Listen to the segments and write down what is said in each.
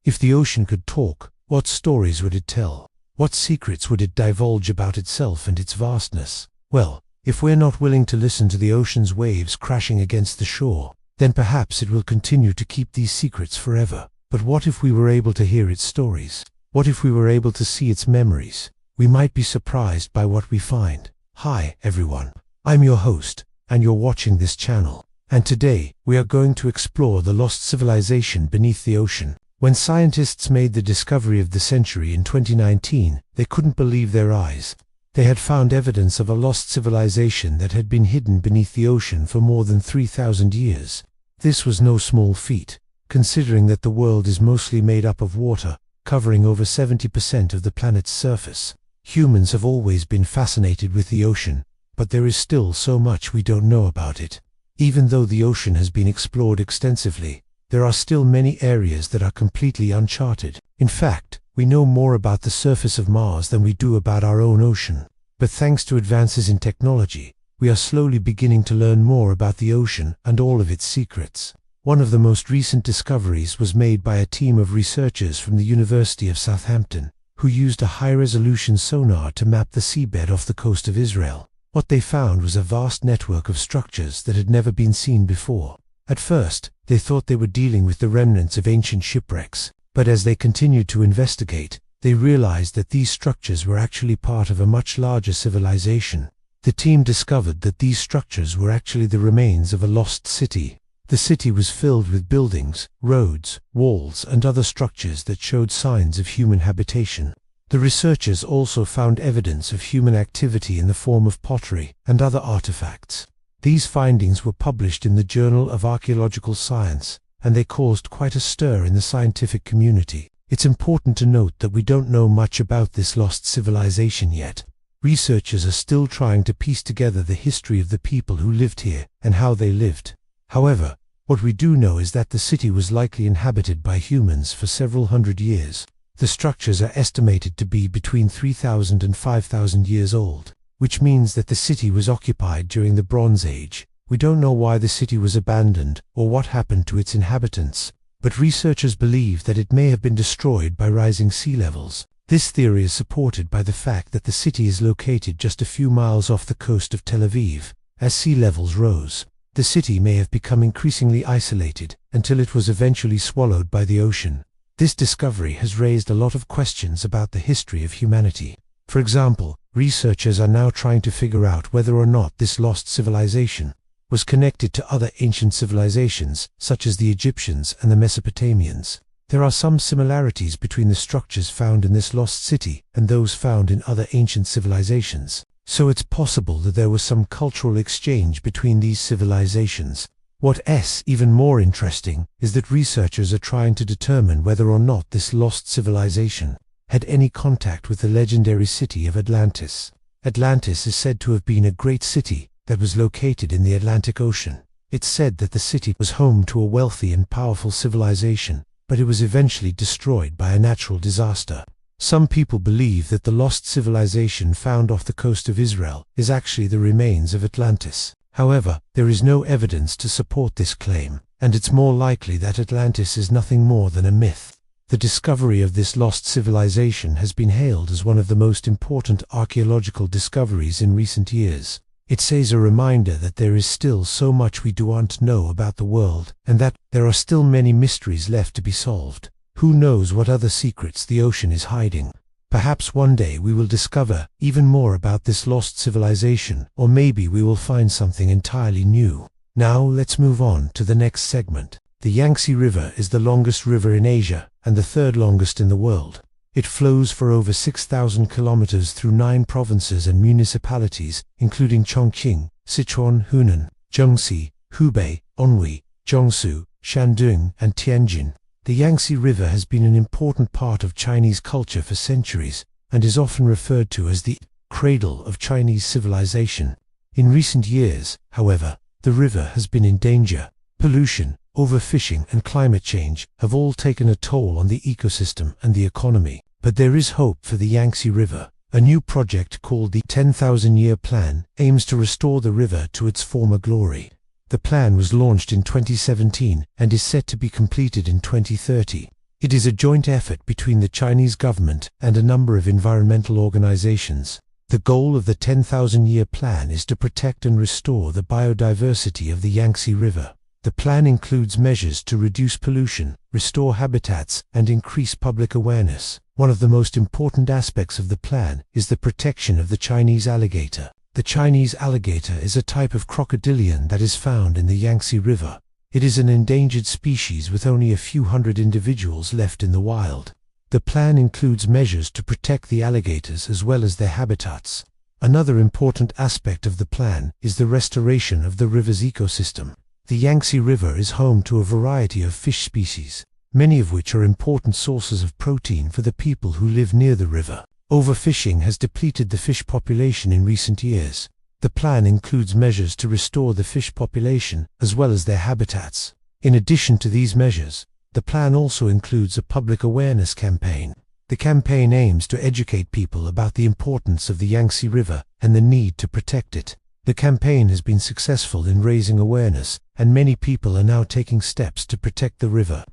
If the ocean could talk, what stories would it tell? What secrets would it divulge about itself and its vastness? Well, if we're not willing to listen to the ocean's waves crashing against the shore, then perhaps it will continue to keep these secrets forever. But what if we were able to hear its stories? What if we were able to see its memories? We might be surprised by what we find. Hi, everyone. I'm your host, and you're watching this channel. And today, we are going to explore the lost civilization beneath the ocean. When scientists made the discovery of the century in 2019, they couldn't believe their eyes. They had found evidence of a lost civilization that had been hidden beneath the ocean for more than 3,000 years. This was no small feat, considering that the world is mostly made up of water, covering over 70% of the planet's surface. Humans have always been fascinated with the ocean, but there is still so much we don't know about it. Even though the ocean has been explored extensively, there are still many areas that are completely uncharted. In fact, we know more about the surface of Mars than we do about our own ocean. But thanks to advances in technology, we are slowly beginning to learn more about the ocean and all of its secrets. One of the most recent discoveries was made by a team of researchers from the University of Southampton, who used a high-resolution sonar to map the seabed off the coast of Israel. What they found was a vast network of structures that had never been seen before. At first, they thought they were dealing with the remnants of ancient shipwrecks, but as they continued to investigate, they realized that these structures were actually part of a much larger civilization. The team discovered that these structures were actually the remains of a lost city. The city was filled with buildings, roads, walls, and other structures that showed signs of human habitation. The researchers also found evidence of human activity in the form of pottery and other artifacts. These findings were published in the Journal of Archaeological Science, and they caused quite a stir in the scientific community. It's important to note that we don't know much about this lost civilization yet. Researchers are still trying to piece together the history of the people who lived here and how they lived. However, what we do know is that the city was likely inhabited by humans for several hundred years. The structures are estimated to be between 3,000 and 5,000 years old, which means that the city was occupied during the Bronze Age. We don't know why the city was abandoned or what happened to its inhabitants, but researchers believe that it may have been destroyed by rising sea levels. This theory is supported by the fact that the city is located just a few miles off the coast of Tel Aviv. As sea levels rose, the city may have become increasingly isolated until it was eventually swallowed by the ocean. This discovery has raised a lot of questions about the history of humanity. For example, researchers are now trying to figure out whether or not this lost civilization was connected to other ancient civilizations, such as the Egyptians and the Mesopotamians. There are some similarities between the structures found in this lost city and those found in other ancient civilizations, so it's possible that there was some cultural exchange between these civilizations. What's even more interesting is that researchers are trying to determine whether or not this lost civilization had any contact with the legendary city of Atlantis. Atlantis is said to have been a great city that was located in the Atlantic Ocean. It's said that the city was home to a wealthy and powerful civilization, but it was eventually destroyed by a natural disaster. Some people believe that the lost civilization found off the coast of Israel is actually the remains of Atlantis. However, there is no evidence to support this claim, and it's more likely that Atlantis is nothing more than a myth. The discovery of this lost civilization has been hailed as one of the most important archaeological discoveries in recent years. It's a reminder that there is still so much we don't know about the world, and that there are still many mysteries left to be solved. Who knows what other secrets the ocean is hiding? Perhaps one day we will discover even more about this lost civilization, or maybe we will find something entirely new. Now let's move on to the next segment. The Yangtze River is the longest river in Asia and the third longest in the world. It flows for over 6,000 kilometers through 9 provinces and municipalities, including Chongqing, Sichuan, Hunan, Jiangxi, Hubei, Anhui, Jiangsu, Shandong, and Tianjin. The Yangtze River has been an important part of Chinese culture for centuries and is often referred to as the cradle of Chinese civilization. In recent years, however, the river has been in danger. Pollution, overfishing, and climate change have all taken a toll on the ecosystem and the economy. But there is hope for the Yangtze River. A new project called the 10,000-Year Plan aims to restore the river to its former glory. The plan was launched in 2017 and is set to be completed in 2030. It is a joint effort between the Chinese government and a number of environmental organizations. The goal of the 10,000-year plan is to protect and restore the biodiversity of the Yangtze River. The plan includes measures to reduce pollution, restore habitats, and increase public awareness. One of the most important aspects of the plan is the protection of the Chinese alligator. The Chinese alligator is a type of crocodilian that is found in the Yangtze River. It is an endangered species with only a few hundred individuals left in the wild. The plan includes measures to protect the alligators as well as their habitats. Another important aspect of the plan is the restoration of the river's ecosystem. The Yangtze River is home to a variety of fish species, many of which are important sources of protein for the people who live near the river. Overfishing has depleted the fish population in recent years. The plan includes measures to restore the fish population as well as their habitats. In addition to these measures, the plan also includes a public awareness campaign. The campaign aims to educate people about the importance of the Yangtze River and the need to protect it. The campaign has been successful in raising awareness, and many people are now taking steps to protect the river.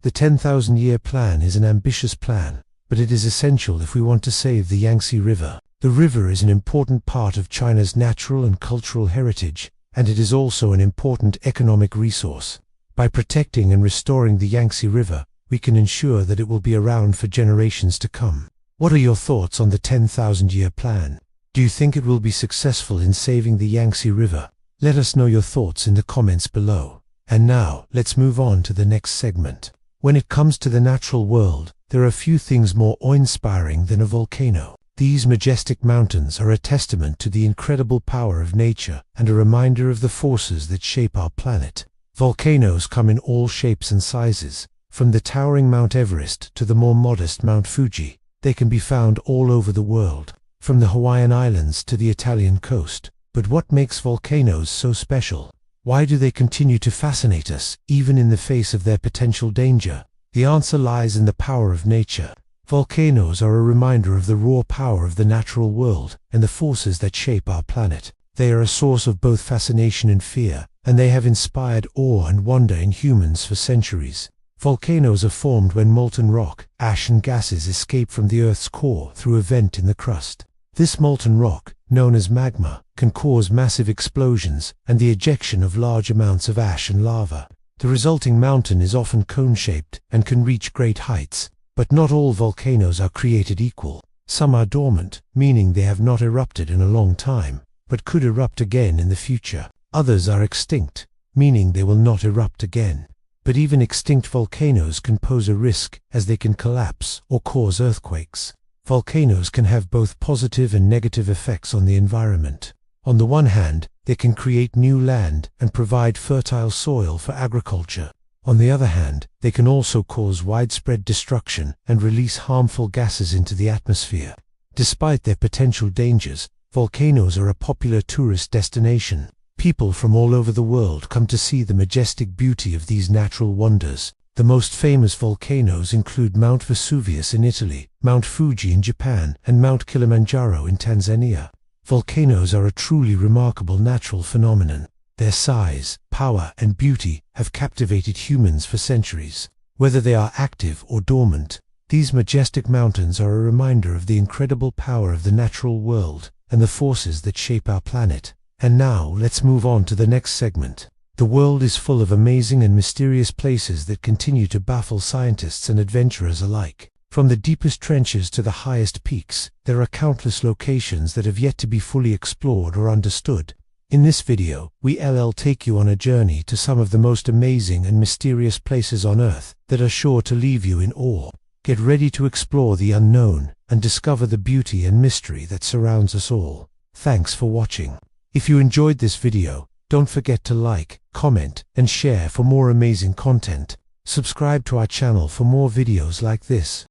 The 10,000-year plan is an ambitious plan, but it is essential if we want to save the Yangtze River. The river is an important part of China's natural and cultural heritage, and it is also an important economic resource. By protecting and restoring the Yangtze River, we can ensure that it will be around for generations to come. What are your thoughts on the 10,000-year plan? Do you think it will be successful in saving the Yangtze River? Let us know your thoughts in the comments below. And now, let's move on to the next segment. When it comes to the natural world, there are few things more awe-inspiring than a volcano. These majestic mountains are a testament to the incredible power of nature and a reminder of the forces that shape our planet. Volcanoes come in all shapes and sizes, from the towering Mount Everest to the more modest Mount Fuji. They can be found all over the world, from the Hawaiian Islands to the Italian coast. But what makes volcanoes so special? Why do they continue to fascinate us, even in the face of their potential danger? The answer lies in the power of nature. Volcanoes are a reminder of the raw power of the natural world and the forces that shape our planet. They are a source of both fascination and fear, and they have inspired awe and wonder in humans for centuries. Volcanoes are formed when molten rock, ash and gases escape from the Earth's core through a vent in the crust. This molten rock, known as magma, can cause massive explosions and the ejection of large amounts of ash and lava. The resulting mountain is often cone-shaped and can reach great heights. But not all volcanoes are created equal. Some are dormant, meaning they have not erupted in a long time, but could erupt again in the future. Others are extinct, meaning they will not erupt again. But even extinct volcanoes can pose a risk, as they can collapse or cause earthquakes. Volcanoes can have both positive and negative effects on the environment. On the one hand, they can create new land and provide fertile soil for agriculture. On the other hand, they can also cause widespread destruction and release harmful gases into the atmosphere. Despite their potential dangers, volcanoes are a popular tourist destination. People from all over the world come to see the majestic beauty of these natural wonders. The most famous volcanoes include Mount Vesuvius in Italy, Mount Fuji in Japan, and Mount Kilimanjaro in Tanzania. Volcanoes are a truly remarkable natural phenomenon. Their size, power, and beauty have captivated humans for centuries. Whether they are active or dormant, these majestic mountains are a reminder of the incredible power of the natural world and the forces that shape our planet. And now, let's move on to the next segment. The world is full of amazing and mysterious places that continue to baffle scientists and adventurers alike. From the deepest trenches to the highest peaks, there are countless locations that have yet to be fully explored or understood. In this video, we'll take you on a journey to some of the most amazing and mysterious places on Earth that are sure to leave you in awe. Get ready to explore the unknown and discover the beauty and mystery that surrounds us all. Thanks for watching. If you enjoyed this video, don't forget to like, comment, and share for more amazing content. Subscribe to our channel for more videos like this.